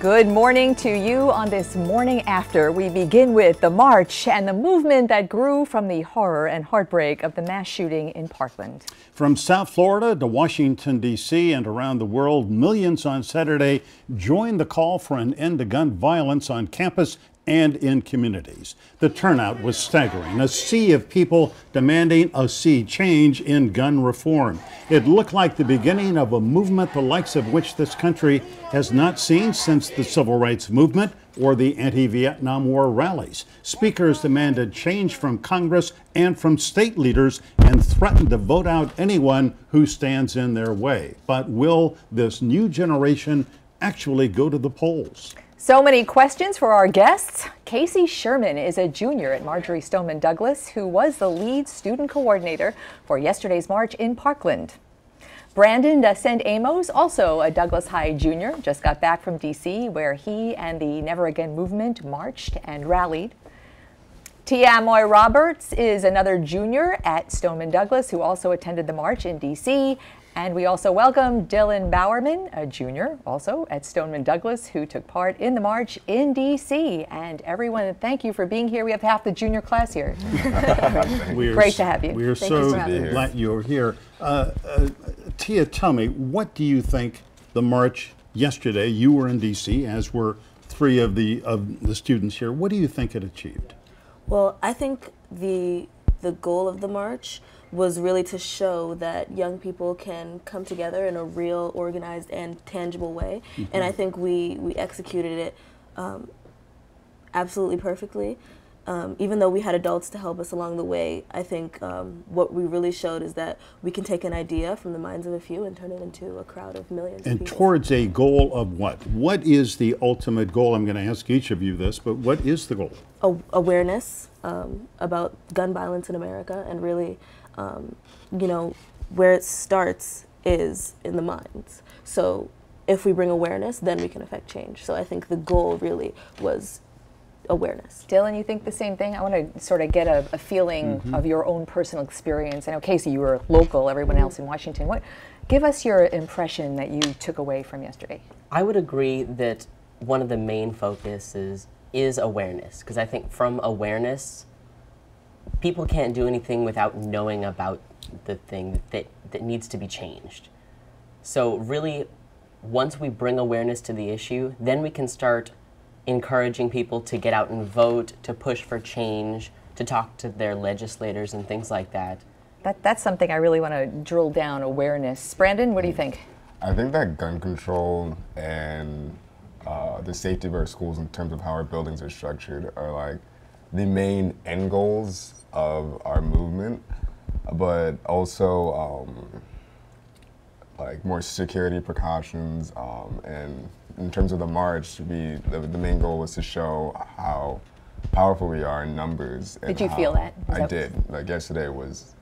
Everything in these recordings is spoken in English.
Good morning to you on this morning after. We begin with the march and the movement that grew from the horror and heartbreak of the mass shooting in Parkland. From South Florida to Washington, D.C. and around the world, millions on Saturday joined the call for an end to gun violence on campus and in communities. The turnout was staggering, a sea of people demanding a sea change in gun reform. It looked like the beginning of a movement the likes of which this country has not seen since the Civil Rights Movement or the anti-Vietnam War rallies. Speakers demanded change from Congress and from state leaders and threatened to vote out anyone who stands in their way. But will this new generation actually go to the polls? So many questions for our guests. Casey Sherman is a junior at Marjorie Stoneman Douglas, who was the lead student coordinator for yesterday's march in Parkland. Brandon St. Amos, also a Douglas High junior, just got back from D.C., where he and the Never Again movement marched and rallied. Tia Amoy Roberts is another junior at Stoneman Douglas, who also attended the march in D.C., and we also welcome Dylan Bowerman, a junior, also at Stoneman Douglas, who took part in the march in D.C. And everyone, thank you for being here. We have half the junior class here. Great to have you. We are so glad you're here. Tia, tell me, what do you think the march yesterday, you were in D.C., as were three of the students here, what do you think it achieved? Well, I think the goal of the march was really to show that young people can come together in a real, organized, and tangible way. Mm-hmm. And I think we executed it absolutely perfectly. Even though we had adults to help us along the way, I think what we really showed is that we can take an idea from the minds of a few and turn it into a crowd of millions and of people. Towards a goal of what? What is the ultimate goal? I'm going to ask each of you this, but what is the goal? Awareness about gun violence in America, and really, you know, where it starts is in the minds. So if we bring awareness, then we can affect change. So I think the goal really was awareness. Dylan, you think the same thing? I want to sort of get a feeling of your own personal experience. I know, Casey, you were local, everyone else in Washington. Give us your impression that you took away from yesterday. I would agree that one of the main focuses is awareness, because I think from awareness, people can't do anything without knowing about the thing that needs to be changed. So really, once we bring awareness to the issue, then we can start encouraging people to get out and vote, to push for change, to talk to their legislators and things like that. That's something I really want to drill down, awareness. Brandon, what do you think? I think that gun control and the safety of our schools in terms of how our buildings are structured are like the main end goals of our movement, but also like more security precautions, and in terms of the march, the main goal was to show how powerful we are in numbers. Did you feel that? I did. Like yesterday was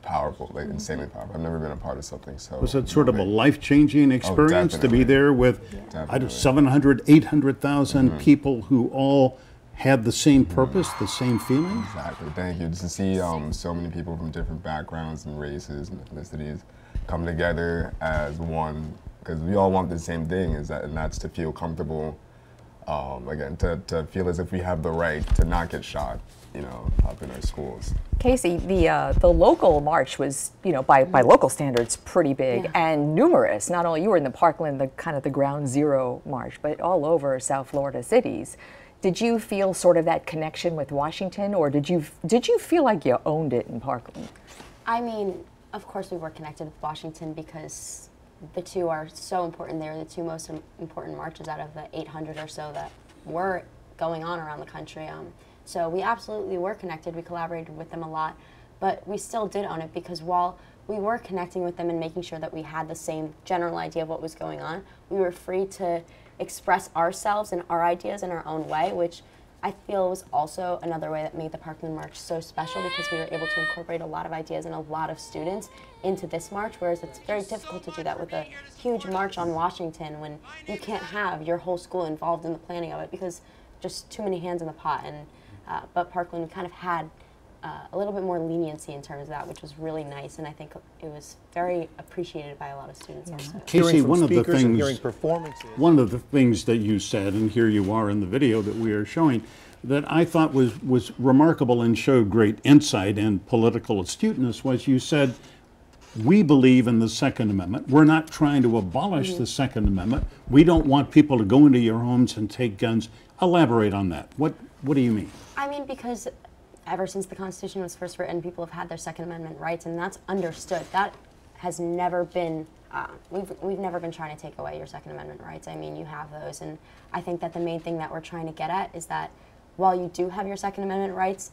powerful, like insanely powerful. I've never been a part of something so. Was it sort of a life-changing experience to be there with 700, 800,000 people who all had the same purpose, the same feeling? Exactly. Thank you. Just to see so many people from different backgrounds and races and ethnicities come together as one, because we all want the same thing, and that's to feel comfortable, again, to feel as if we have the right to not get shot, you know, up in our schools. Casey, the local march was, you know, by local standards, pretty big and numerous. Not only you were in the Parkland, the kind of the ground zero march, but all over South Florida cities. Did you feel sort of that connection with Washington, or did you feel like you owned it in Parkland? I mean, of course we were connected with Washington because the two are so important. They're the two most important marches out of the 800 or so that were going on around the country. So we absolutely were connected. We collaborated with them a lot, but we still did own it, because while we were connecting with them and making sure that we had the same general idea of what was going on, we were free to express ourselves and our ideas in our own way, which I feel was also another way that made the Parkland March so special, because we were able to incorporate a lot of ideas and a lot of students into this march, whereas it's very difficult to do that with a huge march on Washington when you can't have your whole school involved in the planning of it because just too many hands in the pot. And but Parkland kind of had a little bit more leniency in terms of that, which was really nice, and I think it was very appreciated by a lot of students also. Casey, one of the hearing things, performances. one of the things that you said, and here you are in the video that we are showing, that I thought was remarkable and showed great insight and political astuteness, was you said, we believe in the Second Amendment. We're not trying to abolish the Second Amendment. We don't want people to go into your homes and take guns. Elaborate on that. What do you mean? I mean, because ever since the Constitution was first written, people have had their Second Amendment rights, and that's understood. That has never been, we've never been trying to take away your Second Amendment rights. I mean, you have those, and I think that the main thing that we're trying to get at is that while you do have your Second Amendment rights,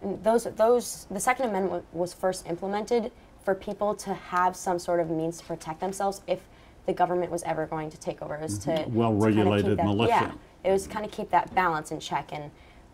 the Second Amendment was first implemented for people to have some sort of means to protect themselves if the government was ever going to take over. It was to well-regulated militia. Yeah, it was kind of keep that balance in check,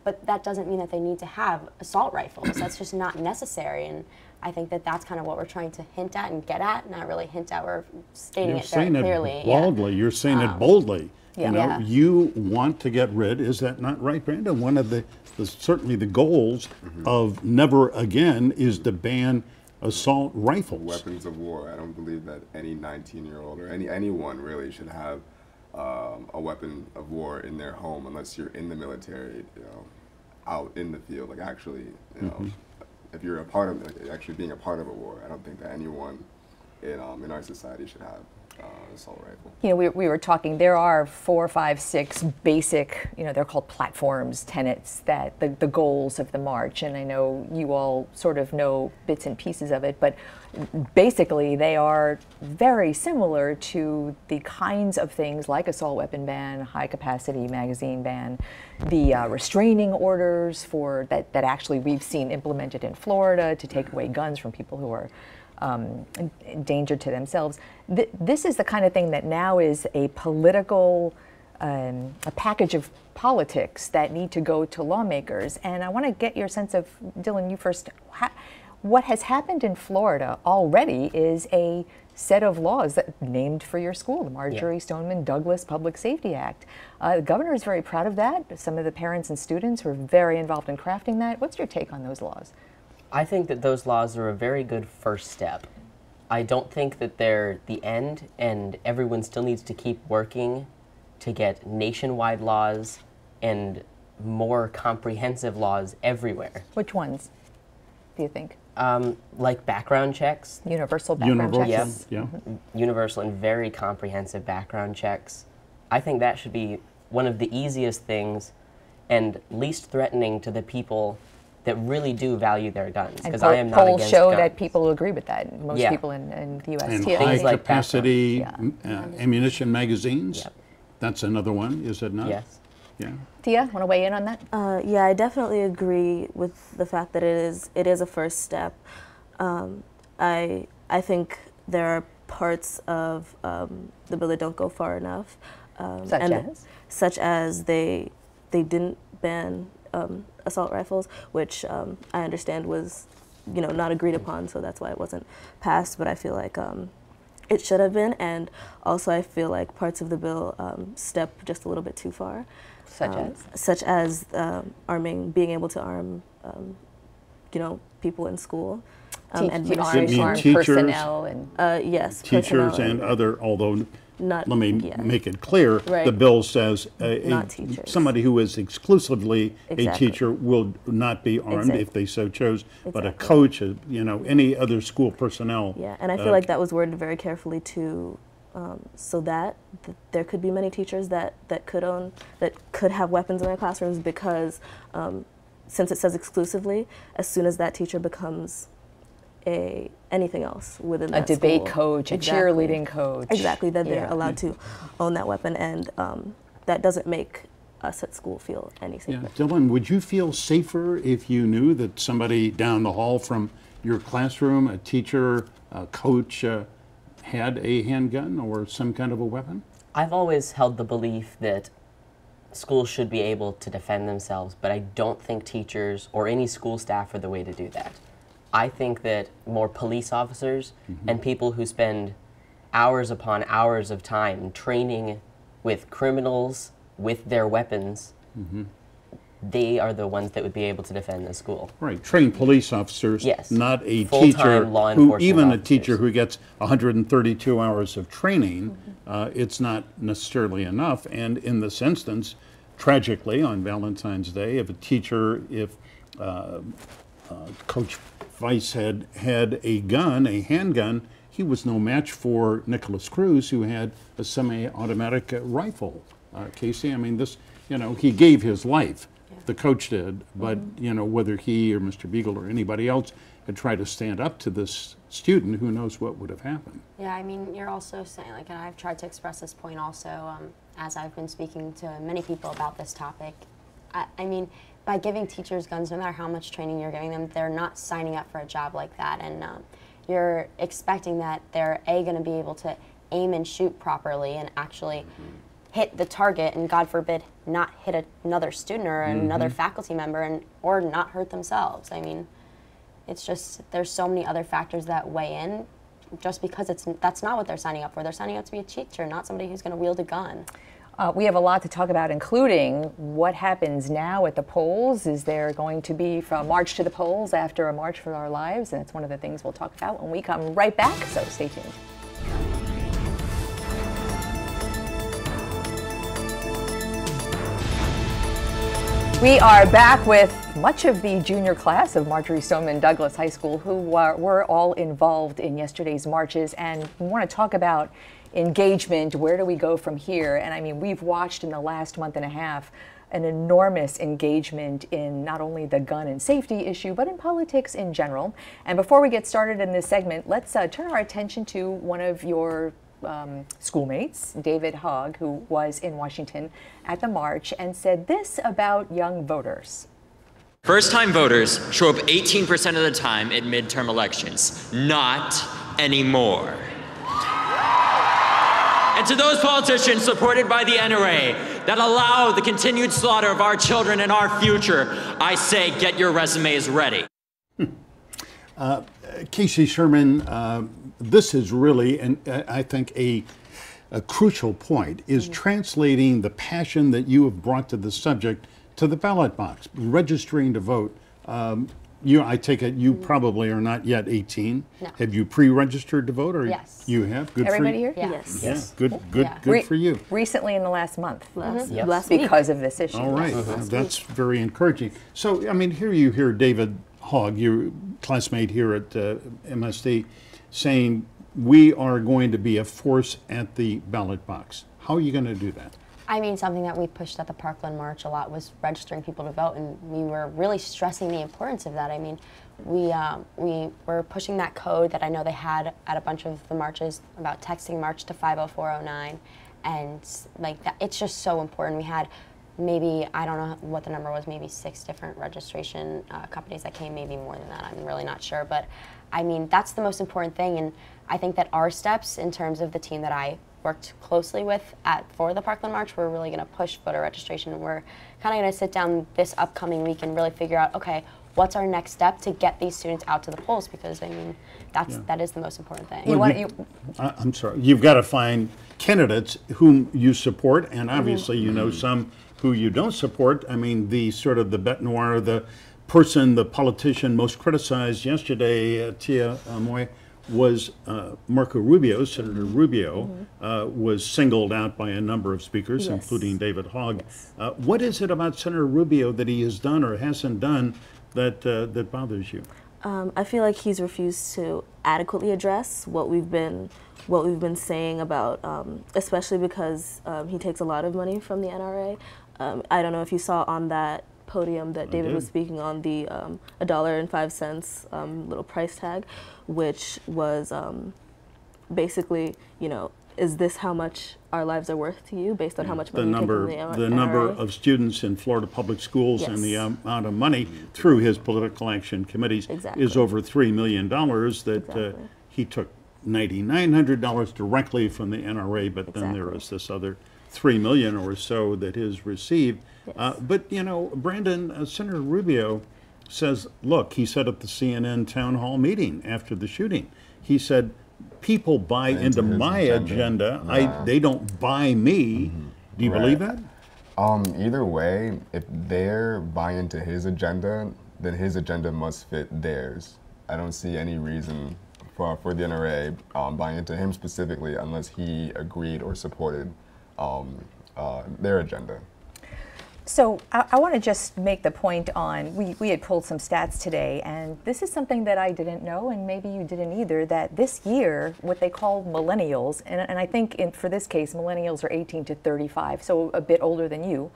but that doesn't mean that they need to have assault rifles. That's just not necessary, and I think that that's kind of what we're trying to hint at and get at, not really hint at, we're stating it very clearly. You're saying it boldly, you're saying it boldly. Yeah. You know, Yeah. you want to get rid, is that not right, Brandon? One of the certainly the goals of Never Again is to ban assault rifles. Weapons of war. I don't believe that any 19-year-old or anyone really should have a weapon of war in their home unless you're in the military, you know, out in the field, like actually, you know, if you're a part of, like, actually being a part of a war. I don't think that anyone in our society should have assault rifle. You know, we were talking, there are 4, 5, 6 basic, you know, they're called platforms, tenets, that the goals of the march, and I know you all sort of know bits and pieces of it, but basically they are very similar to the kinds of things like assault weapon ban, high capacity magazine ban, the restraining orders for that actually we've seen implemented in Florida to take away guns from people who are endangered to themselves. This is the kind of thing that now is a political, a package of politics that need to go to lawmakers. And I want to get your sense of, Dylan, you first, what has happened in Florida already is a set of laws that named for your school, the Marjorie Stoneman Douglas Public Safety Act. The governor is very proud of that. Some of the parents and students were very involved in crafting that. What's your take on those laws? I think that those laws are a very good first step. I don't think that they're the end, and everyone still needs to keep working to get nationwide laws and more comprehensive laws everywhere. Which ones do you think? Like background checks. Universal background checks? Yeah. Universal and very comprehensive background checks. I think that should be one of the easiest things and least threatening to the people that really do value their guns, because I am not against polls show guns. that people agree with that. Most people in the U.S. And too. high like capacity ammunition magazines. Yep. That's another one, is it not? Yes. Yeah. Tia, want to weigh in on that? Yeah, I definitely agree with the fact that it is a first step. I think there are parts of the bill that don't go far enough. Such as they didn't ban assault rifles, which I understand was, you know, not agreed upon, so that's why it wasn't passed. But I feel like it should have been, and also I feel like parts of the bill step just a little bit too far. Such as being able to arm, you know, people in school. Armed teachers, personnel and yes, teachers personnel and other, although not, let me make it clear, Right. the bill says Not teachers. somebody who is exclusively a Exactly. teacher will not be armed if they so chose, but a Exactly. coach, you know, any other school personnel. Yeah, and I feel like that was worded very carefully too, so that there could be many teachers that could have weapons in their classrooms, because since it says exclusively, as soon as that teacher becomes anything else within that a debate school, coach, a cheerleading coach. exactly, that they're allowed to own that weapon, and that doesn't make us at school feel any safer. Yeah, Dylan, would you feel safer if you knew that somebody down the hall from your classroom, a teacher, a coach, had a handgun or some kind of a weapon? I've always held the belief that schools should be able to defend themselves, but I don't think teachers or any school staff are the way to do that. I think that more police officers and people who spend hours upon hours of time training with criminals with their weapons they are the ones that would be able to defend the school. Right, trained police officers, Yes. not a Full-time teacher law who, enforcement even a officers. teacher who gets 132 hours of training, it's not necessarily enough. And in this instance, tragically, on Valentine's Day, if Coach Weiss had a gun, a handgun, he was no match for Nicholas Cruz, who had a semi-automatic rifle. Casey, I mean, this, he gave his life. The coach did, but whether he or Mr. Beagle or anybody else had tried to stand up to this student, who knows what would have happened. Yeah, I mean, you're also saying, like, and I've tried to express this point also as I've been speaking to many people about this topic. I mean, by giving teachers guns, no matter how much training you're giving them, they're not signing up for a job like that, and you're expecting that they're going to be able to aim and shoot properly and actually hit the target, and God forbid not hit another student or another faculty member, or not hurt themselves. I mean, it's just, there's so many other factors that weigh in, just because that's not what they're signing up for. They're signing up to be a teacher, not somebody who's going to wield a gun. We have a lot to talk about, including what happens now at the polls. Is there going to be a march to the polls after a March for Our Lives? And it's one of the things we'll talk about when we come right back, so stay tuned. We are back with much of the junior class of Marjory Stoneman Douglas High School, who were all involved in yesterday's marches, and we want to talk about engagement. Where do we go from here? And I mean, we've watched in the last month and a half an enormous engagement in not only the gun and safety issue, but in politics in general. And before we get started in this segment, let's turn our attention to one of your schoolmates, David Hogg, who was in Washington at the march and said this about young voters. First-time voters show up 18% of the time at midterm elections. Not anymore. And to those politicians supported by the NRA that allow the continued slaughter of our children and our future, I say get your resumes ready. Casey Sherman, this is really, and I think, a crucial point, is translating the passion that you have brought to the subject to the ballot box, registering to vote. I take it you probably are not yet 18. No. Have you pre-registered to vote? Or Yes. You have? Good Everybody for you. here? Yes. Yeah, good for you. Recently in the last month. Last week. Because of this issue. All right, that's very encouraging. So, I mean, here you hear David Hogg, your classmate here at MSD, saying we are going to be a force at the ballot box. How are you going to do that? I mean, something that we pushed at the Parkland March a lot was registering people to vote, and we were really stressing the importance of that. I mean, we were pushing that code that I know they had at a bunch of the marches about texting March to 50409, and like that, it's just so important. We had maybe, I don't know what the number was, maybe 6 different registration companies that came, maybe more than that, I'm really not sure, but I mean, that's the most important thing, and I think that our steps in terms of the team that I worked closely with for the Parkland March, we're really going to push voter registration. We're kind of going to sit down this upcoming week and really figure out, okay, what's our next step to get these students out to the polls? Because I mean, that is the most important thing. I'm sorry. You've got to find candidates whom you support, and obviously you know some who you don't support. I mean, the sort of the bête noire, the person, the politician most criticized yesterday, Tia Moy, was Marco Rubio. Senator Rubio was singled out by a number of speakers, including David Hogg. What is it about Senator Rubio that he has done or hasn't done that bothers you? I feel like he's refused to adequately address what we've been saying about, especially because he takes a lot of money from the NRA. I don't know if you saw on that podium that David was speaking on, the $1.05 little price tag, which was basically, you know, is this how much our lives are worth to you based on how much money you take from the NRA? The number of students in Florida public schools and the amount of money through his political action committees is over $3 million that he took $9,900 directly from the NRA, but then there is this other $3 million or so that is received. But, you know, Brandon, Senator Rubio says, look, he said at the CNN town hall meeting after the shooting, he said, people buy into my agenda. They don't buy me. Do you believe that? Either way, if they're buying into his agenda, then his agenda must fit theirs. I don't see any reason for the NRA buying into him specifically unless he agreed or supported their agenda. So I want to just make the point on, we had pulled some stats today, and this is something that I didn't know, and maybe you didn't either, that this year, what they call millennials, and I think for this case, millennials are 18 to 35, so a bit older than you,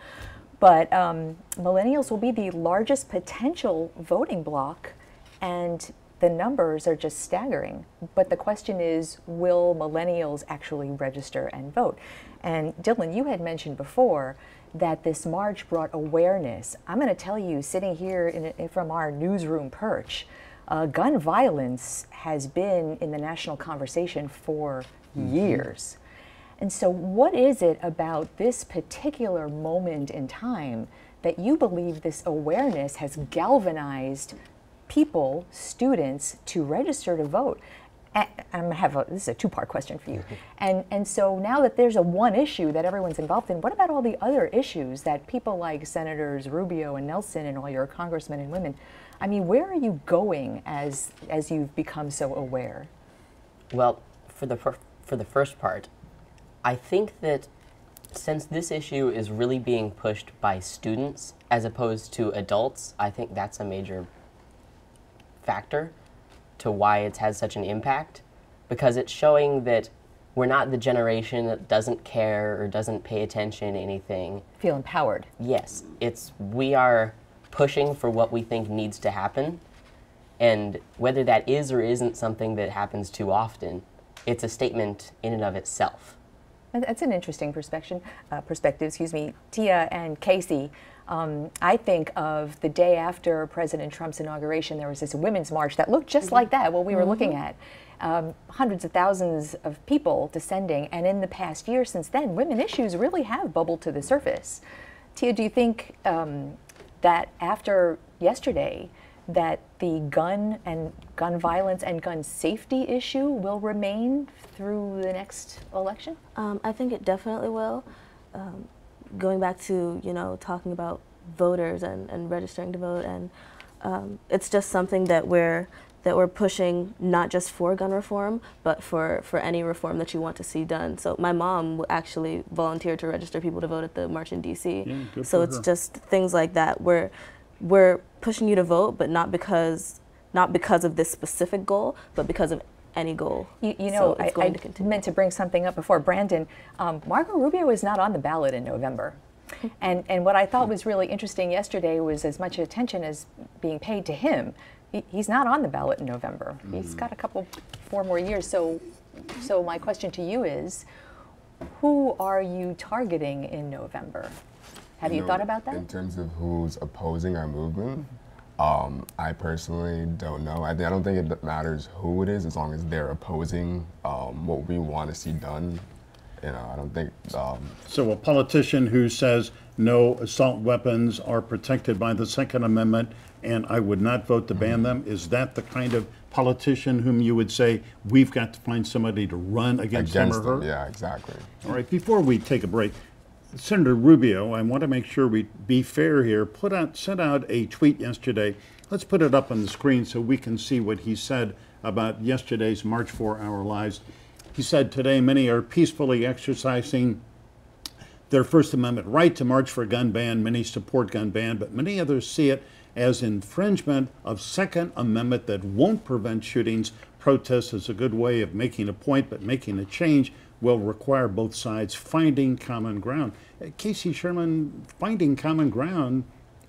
but millennials will be the largest potential voting bloc, and the numbers are just staggering. But the question is, will millennials actually register and vote? And Dylan, you had mentioned before that this march brought awareness. I'm going to tell you, sitting here from our newsroom perch, gun violence has been in the national conversation for years. And so what is it about this particular moment in time that you believe this awareness has galvanized people, students, to register to vote? This is a two-part question for you. And so now that there's one issue that everyone's involved in, what about all the other issues that people like Senators Rubio and Nelson and all your congressmen and women, I mean, where are you going as you've become so aware? Well, for the first part, I think that since this issue is really being pushed by students as opposed to adults, I think that's a major factor to why it's had such an impact, because it's showing that we're not the generation that doesn't care or doesn't pay attention to anything. Feel empowered. Yes, we are pushing for what we think needs to happen, and whether that is or isn't something that happens too often, it's a statement in and of itself. That's an interesting perspective, excuse me. Tia and Casey, I think of the day after President Trump's inauguration, there was this women's march that looked just like that, what we were looking at. Hundreds of thousands of people descending, and in the past year since then, women issues really have bubbled to the surface. Tia, do you think that after yesterday, that the gun violence and gun safety issue will remain through the next election? I think it definitely will. Going back to, talking about voters and registering to vote, and it's just something that we're pushing, not just for gun reform, but for any reform that you want to see done. So my mom actually volunteered to register people to vote at the march in DC. Yeah, so it's just things like that. We're pushing you to vote, but not because of this specific goal, but because of any goal. I meant to bring something up before. Brandon, Marco Rubio is not on the ballot in November. And what I thought was really interesting yesterday was as much attention as being paid to him. He's not on the ballot in November. He's got four more years. So my question to you is, who are you targeting in November? Have you thought about that? In terms of who's opposing our movement, I personally don't know. I don't think it matters who it is as long as they're opposing what we want to see done. I don't think. So a politician who says no assault weapons are protected by the Second Amendment and I would not vote to ban them, is that the kind of politician whom you would say we've got to find somebody to run against him or her? Yeah, exactly. All right, before we take a break, Senator Rubio, I want to make sure we be fair here, sent out a tweet yesterday. Let's put it up on the screen so we can see what he said about yesterday's March for Our Lives. He said, today many are peacefully exercising their First Amendment right to march for a gun ban. Many support gun ban, but many others see it as infringement of Second Amendment that won't prevent shootings. Protest is a good way of making a point, but making a change will require both sides finding common ground. Casey Sherman, finding common ground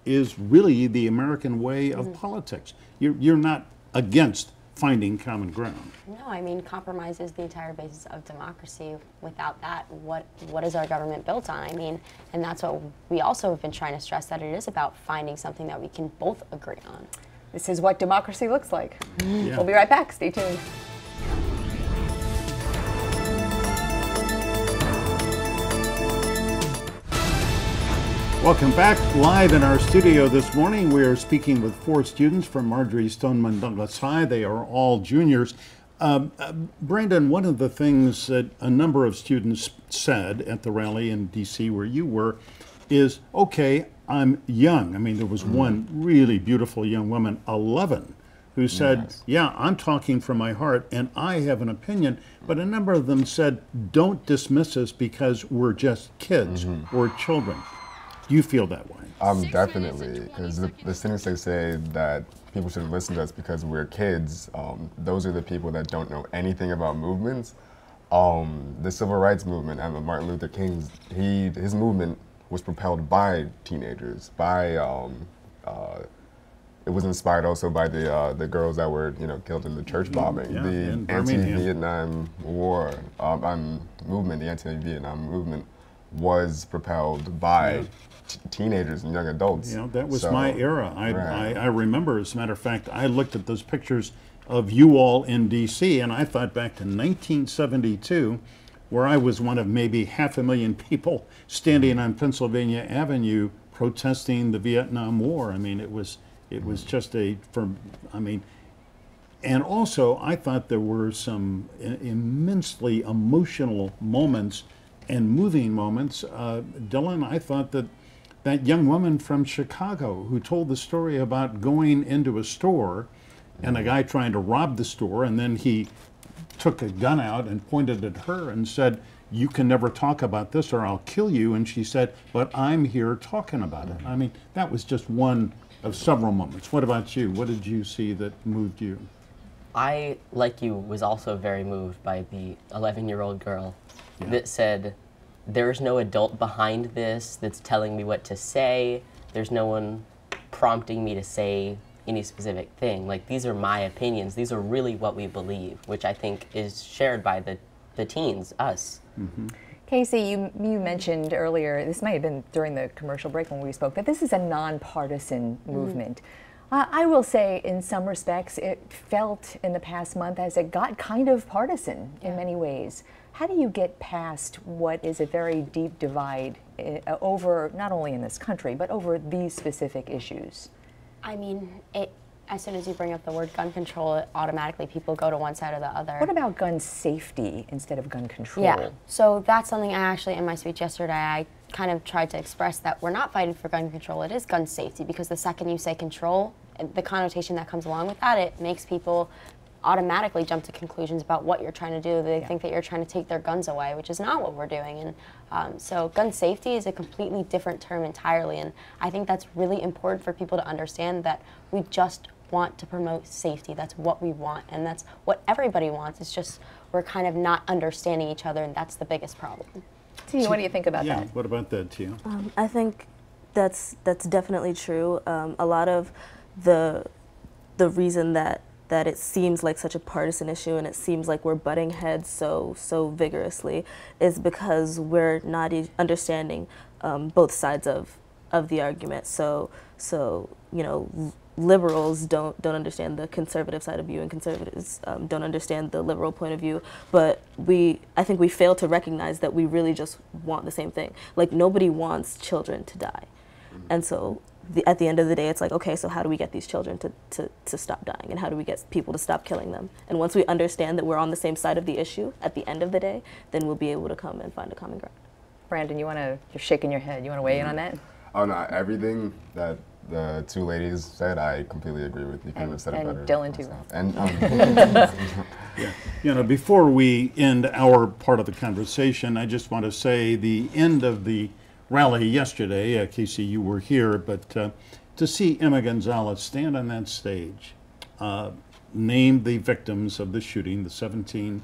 is really the American way of politics. You're not against finding common ground. No, I mean, compromise is the entire basis of democracy. Without that, what is our government built on? I mean, and that's what we also have been trying to stress, that it is about finding something that we can both agree on. This is what democracy looks like. Yeah. We'll be right back. Stay tuned. Welcome back. Live in our studio this morning, we are speaking with 4 students from Marjorie Stoneman Douglas High. They are all juniors. Brandon, one of the things that a number of students said at the rally in D.C. where you were is, okay, I'm young. I mean, there was one really beautiful young woman, 11, who said, yeah, I'm talking from my heart and I have an opinion. But a number of them said, don't dismiss us because we're just kids or children. Do you feel that way? Definitely, because the cynics they say that people shouldn't listen to us because we're kids, those are the people that don't know anything about movements. The civil rights movement and Martin Luther King's, his movement was propelled by teenagers, it was inspired also by the girls that were killed in the church bombing. The anti-Vietnam War movement, the anti-Vietnam movement was propelled by teenagers and young adults. That was my era. I remember, as a matter of fact, I looked at those pictures of you all in DC and I thought back to 1972, where I was one of maybe 500,000 people standing on Pennsylvania Avenue protesting the Vietnam War. I mean, it was just and also I thought there were some immensely emotional moments and moving moments. Dylan, I thought that young woman from Chicago who told the story about going into a store and a guy trying to rob the store, and then he took a gun out and pointed at her and said, you can never talk about this or I'll kill you. And she said, but I'm here talking about it. I mean, that was just one of several moments. What about you? What did you see that moved you? I, like you, was also very moved by the 11-year-old girl that said, there's no adult behind this that's telling me what to say. There's no one prompting me to say any specific thing. Like, these are my opinions. These are really what we believe, which I think is shared by the teens, us. Casey, you mentioned earlier, this might have been during the commercial break when we spoke, that this is a nonpartisan movement. I will say, in some respects, it felt in the past month as it got kind of partisan in many ways. How do you get past what is a very deep divide over, not only in this country, but over these specific issues? I mean, as soon as you bring up the word gun control, automatically people go to one side or the other. What about gun safety instead of gun control? Yeah, so that's something I actually, in my speech yesterday, I kind of tried to express that we're not fighting for gun control, it is gun safety, because the second you say control, the connotation that comes along with that, it makes people automatically jump to conclusions about what you're trying to do. They think that you're trying to take their guns away, which is not what we're doing. And so gun safety is a completely different term entirely, and I think that's really important for people to understand that we just want to promote safety. That's what we want, and that's what everybody wants. It's just we're kind of not understanding each other, and that's the biggest problem. Tia, what do you think about that? What about that, Tia? I think that's definitely true. A lot of the reason that it seems like such a partisan issue and it seems like we're butting heads so vigorously is because we're not understanding both sides of the argument. So liberals don't understand the conservative side of view, and conservatives don't understand the liberal point of view. But I think we fail to recognize that we really just want the same thing. Like, nobody wants children to die, and so at the end of the day, it's like, okay, so how do we get these children to stop dying, and how do we get people to stop killing them? And once we understand that we're on the same side of the issue at the end of the day, then we'll be able to come and find a common ground. Brandon, you're shaking your head. You want to weigh in on that? Oh no, everything that the two ladies said, I completely agree with. You couldn't have said it better. And Dylan too. And before we end our part of the conversation, I just want to say the end of the rally yesterday, Casey, you were here, but to see Emma Gonzalez stand on that stage, name the victims of the shooting, the 17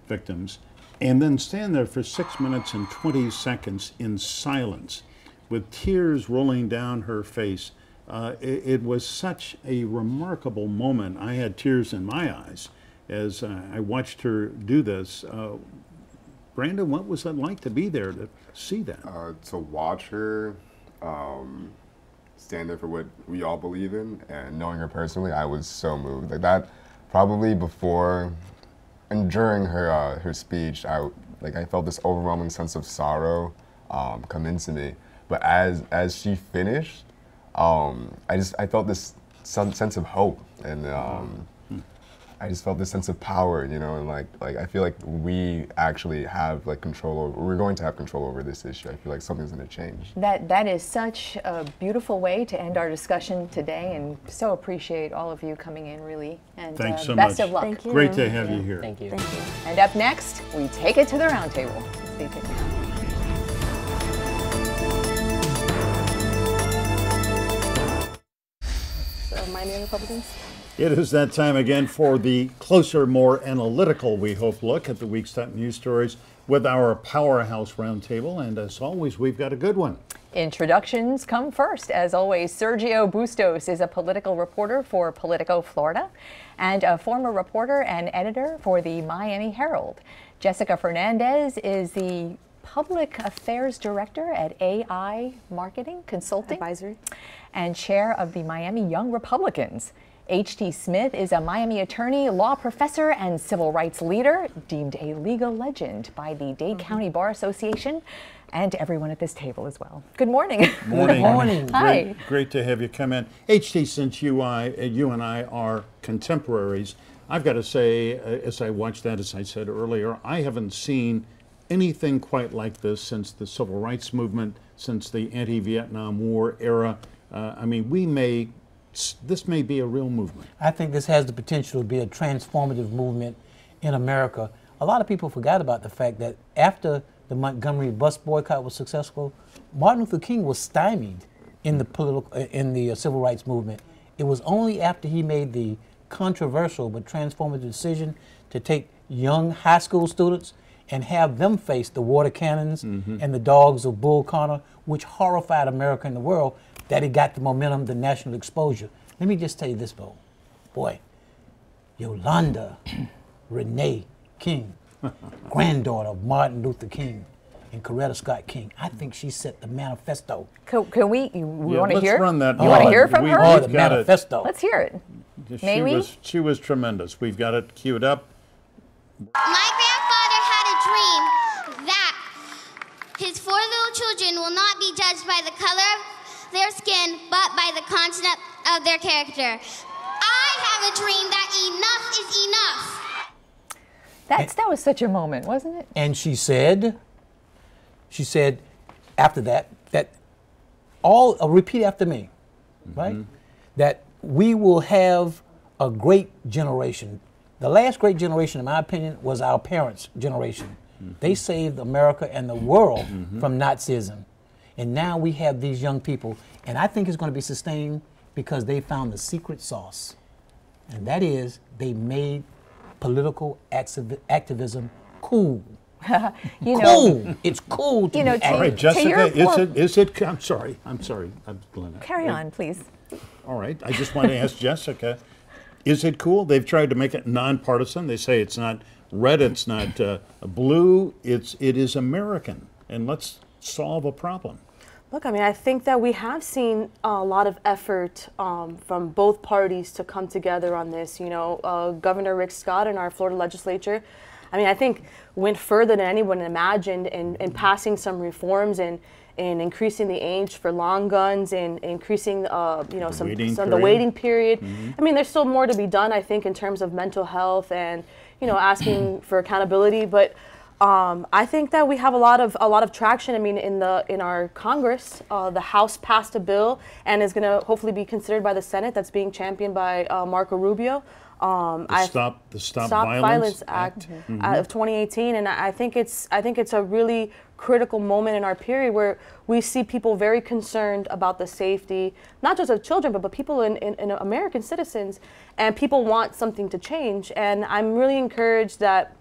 victims, and then stand there for 6 minutes and 20 seconds in silence with tears rolling down her face. It was such a remarkable moment. I had tears in my eyes as I watched her do this. Brandon, what was it like to be there to see that? To watch her stand there for what we all believe in, and knowing her personally, I was so moved. Like that, probably before and during her speech, I felt this overwhelming sense of sorrow come into me. But as she finished, I felt this sense of hope, and I just felt this sense of power, you know, and like I feel like we actually have like control over, we're going to have control over this issue. I feel like something's going to change. That is such a beautiful way to end our discussion today, and so appreciate all of you coming in, really. And thanks so best much. of luck. Thank you. Great to have you here. Thank you. Thank you. And up next, we take it to the roundtable. Stay tuned. So, Miami Republicans. It is that time again for the closer, more analytical, we hope, look at the week's top news stories with our Powerhouse Roundtable. And as always, we've got a good one. Introductions come first. As always, Sergio Bustos is a political reporter for Politico Florida and a former reporter and editor for the Miami Herald. Jessica Fernandez is the Public Affairs Director at AI Marketing Consulting Advisory and chair of the Miami Young Republicans. H.T. Smith is a Miami attorney, law professor, and civil rights leader, deemed a legal legend by the Dade County Bar Association and everyone at this table as well. Good morning. Morning. Morning. Hi. Great to have you come in. H.T., since you and I are contemporaries, I've got to say, as I watched that, as I said earlier, I haven't seen anything quite like this since the civil rights movement, since the anti-Vietnam War era. I mean, this may be a real movement. I think this has the potential to be a transformative movement in America. A lot of people forgot about the fact that after the Montgomery bus boycott was successful, Martin Luther King was stymied in the civil rights movement. It was only after he made the controversial but transformative decision to take young high school students and have them face the water cannons and the dogs of Bull Connor, which horrified America and the world, that he got the momentum, the national exposure. Let me just tell you this, boy, Yolanda Renee King, granddaughter of Martin Luther King and Coretta Scott King, I think she set the manifesto. Can we want to let's hear? run that. You want to hear from her? Oh, the We've got it. manifesto. Let's hear it. May we? She was tremendous. We've got it queued up. My grandfather had a dream that his 4 little children will not be judged by the color of their skin, but by the content of their character. I have a dream that enough is enough. That was such a moment, wasn't it? And she said after that, repeat after me, right? That we will have a great generation. The last great generation, in my opinion, was our parents' generation. They saved America and the world from Nazism. And now we have these young people, and I think it's going to be sustained because they found the secret sauce. And that is, they made political activism cool. Cool. It's cool to be to- All right, to Jessica, your is it, I'm sorry, Glenna. Carry on, please. All right, I just want to ask Jessica, is it cool? They've tried to make it nonpartisan. They say it's not red, it's not blue, it is American, and let's solve a problem. Look, I mean, I think that we have seen a lot of effort from both parties to come together on this. You know, Governor Rick Scott in our Florida legislature, I mean, I think went further than anyone imagined in passing some reforms and increasing the age for long guns and increasing, the waiting period. I mean, there's still more to be done, I think, in terms of mental health and, you know, asking for accountability. But I think that we have a lot of traction. I mean, in our Congress, the House passed a bill and is going to hopefully be considered by the Senate. That's being championed by Marco Rubio. The Stop Violence Act of 2018, and I think it's a really critical moment in our period where we see people very concerned about the safety, not just of children, but people in American citizens, and people want something to change. And I'm really encouraged that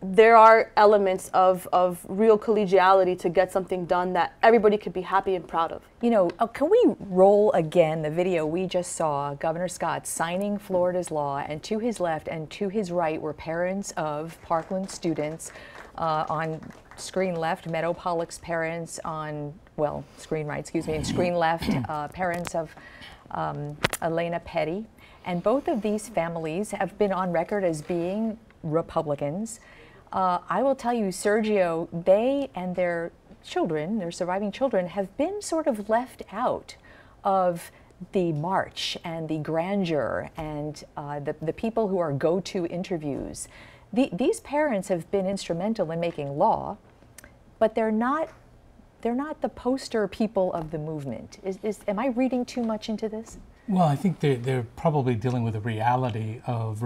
there are elements of real collegiality to get something done that everybody could be happy and proud of. You know, can we roll again the video we just saw, Governor Scott signing Florida's law, and to his left and to his right were parents of Parkland students. On screen left, Meadow Pollock's parents, on, well, screen right, excuse me, and screen left, parents of Elena Petty. And both of these families have been on record as being Republicans. I will tell you, Sergio, they and their children, their surviving children, have been sort of left out of the march and the grandeur and the people who are go-to interviews, these parents have been instrumental in making law, but they're not the poster people of the movement. Am I reading too much into this? Well, I think they're probably dealing with the reality of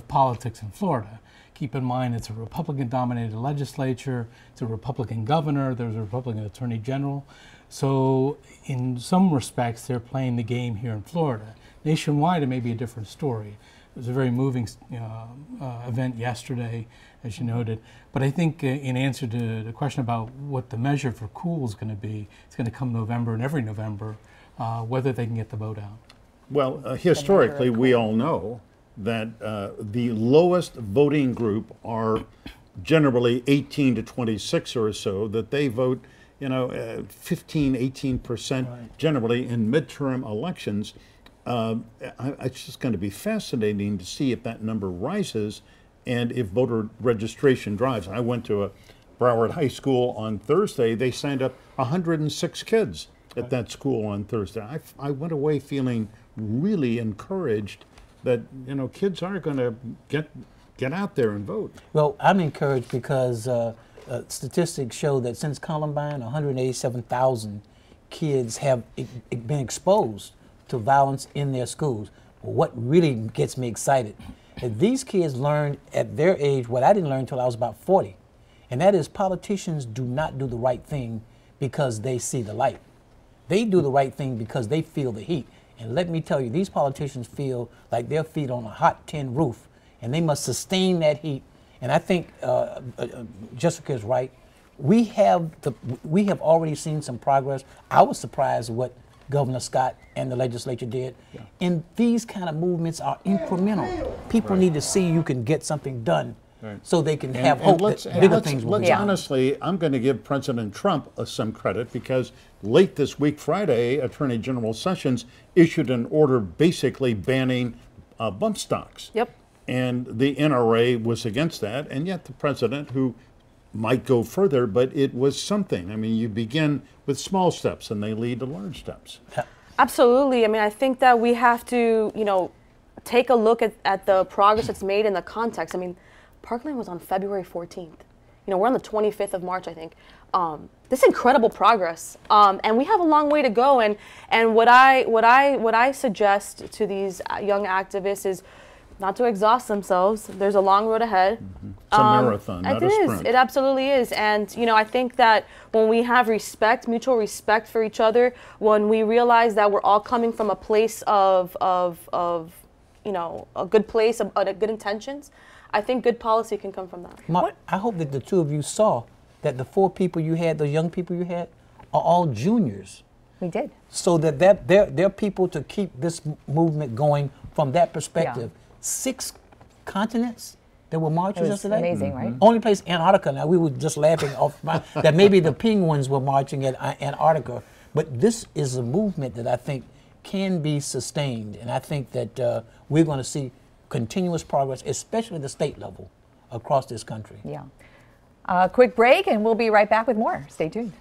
politics in Florida. Keep in mind, it's a Republican-dominated legislature, it's a Republican governor, there's a Republican attorney general. So in some respects, they're playing the game here in Florida. Nationwide, it may be a different story. It was a very moving event yesterday, as you noted. But I think in answer to the question about what the measure for cool is going to be, it's going to come November and every November, whether they can get the vote out. Well, historically, we all know that the lowest voting group are generally 18 to 26 or so, that they vote, 15, 18% generally in midterm elections. It's just going to be fascinating to see if that number rises and if voter registration drives. I went to a Broward High School on Thursday. They signed up 106 kids at that school on Thursday. I went away feeling really encouraged that kids are going to get out there and vote. Well, I'm encouraged because statistics show that since Columbine, 187,000 kids have been exposed to violence in their schools. What really gets me excited is these kids learned at their age what I didn't learn until I was about 40, and that is politicians do not do the right thing because they see the light. They do the right thing because they feel the heat. And let me tell you, these politicians feel like their feet on a hot tin roof, and they must sustain that heat. And I think Jessica is right. We have already seen some progress. I was surprised at what Governor Scott and the legislature did. Yeah. And these kind of movements are incremental. People need to see you can get something done. Right. So they can have hope that bigger things will be. Honestly, I'm going to give President Trump some credit because late this week, Friday, Attorney General Sessions issued an order basically banning bump stocks. Yep. And the NRA was against that, and yet the president, who might go further, but it was something. I mean, you begin with small steps and they lead to large steps. Absolutely. I mean, I think that we have to, take a look at the progress that's made in the context. I mean, Parkland was on February 14th. We're on the 25th of March, I think. This incredible progress, and we have a long way to go. And what I suggest to these young activists is not to exhaust themselves. There's a long road ahead. Mm-hmm. It's a marathon, not a sprint. It absolutely is. And I think that when we have respect, mutual respect for each other, when we realize that we're all coming from a place of a good place, of good intentions, I think good policy can come from that. Mark, I hope that the two of you saw that the four people you had, the young people you had, are all juniors. We did. So that they're people to keep this movement going from that perspective. Yeah. 6 continents there were marches yesterday. Amazing, right? Only place Antarctica. Now we were just laughing off that maybe the penguins were marching at Antarctica, but this is a movement that I think can be sustained, and I think that we're going to see continuous progress, especially at the state level across this country. Yeah. Quick break, and we'll be right back with more. Stay tuned.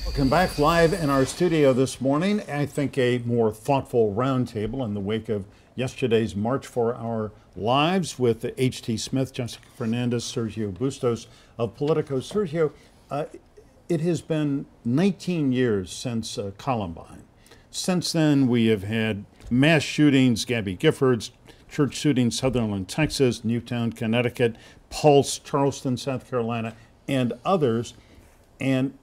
Welcome back live in our studio this morning. I think a more thoughtful roundtable in the wake of yesterday's March for Our Lives with H.T. Smith, Jessica Fernandez, Sergio Bustos of Politico. Sergio, it has been 19 years since Columbine. Since then, we have had mass shootings, Gabby Giffords, church shootings, Sutherland, Texas, Newtown, Connecticut, Pulse, Charleston, South Carolina, and others. And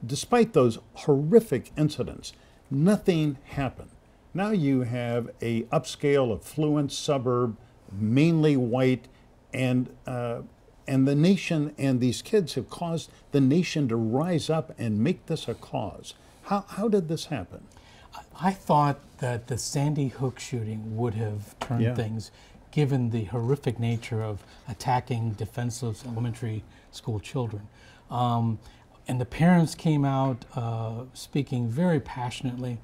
despite those horrific incidents, nothing happened. Now you have a upscale, affluent suburb, mainly white, and the nation and these kids have caused the nation to rise up and make this a cause. How did this happen? I thought that the Sandy Hook shooting would have turned things, given the horrific nature of attacking defenseless elementary school children. And the parents came out speaking very passionately.